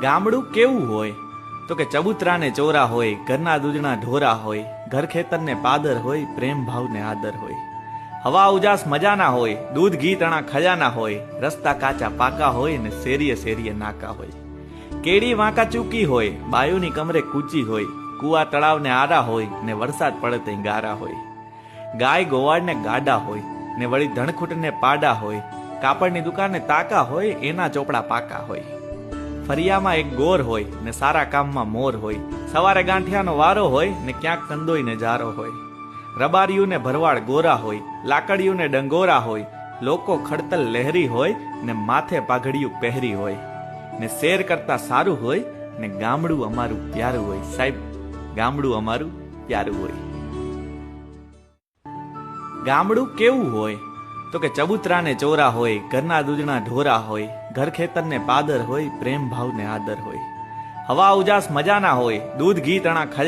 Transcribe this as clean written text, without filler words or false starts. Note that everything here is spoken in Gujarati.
ગામડું કેવું હોય તો કે ચબૂતરાને ચોરા હોય, ઘરના દૂધના ઢોરા હોય, ઘર ખેતરને પાદર હોય, પ્રેમ ભાવને આદર હોય. હવા ઉજાસ મજાના હોય, દૂધ ઘી તણા ખજાના હોય, રસ્તા કાચા પાકા હોય ને શેરીએ શેરીએ નાકા હોય. કેડી વાંકા ચૂકી હોય, બાયુની કમરે કૂચી હોય, કુવા તળાવને આરા હોય ને વરસાદ પડે તઈ ગારા હોય. ગાય ગોવાળને ગાડા હોય ને વળી ધણખૂટને પાડા હોય, કાપડની દુકાને તાકા હોય, એના ચોપડા પાકા હોય. ફરિયામાં એક ગોર હોય ને સારા કામમાં મોર હોય, સવારે ગાંઠિયાનો વારો હોય ને ક્યાંક કંદોઈને જારો હોય. રબારીયું ને ભરવાડ ગોરા હોય, લાકડીયું ને ડંગોરા હોય, લોકો ખડતલ લહેરી હોય ને માથે પાઘડિયું પહેરી હોય. ને શેર કરતા સારું હોય ને ગામડું અમારું પ્યારું હોય. સાહેબ, ગામડું અમારું પ્યારું હોય. ગામડું કેવું હોય તો કે ચબૂતરાને ચોરા હોય, ઘરના દૂધના ઢોરા હોય, ઘર ખેતરને પાદર હોય, પ્રેમ ભાવને આદર હોય. હવા ઉજાસ મજાના હોય, દૂધ ઘી તણા ખજા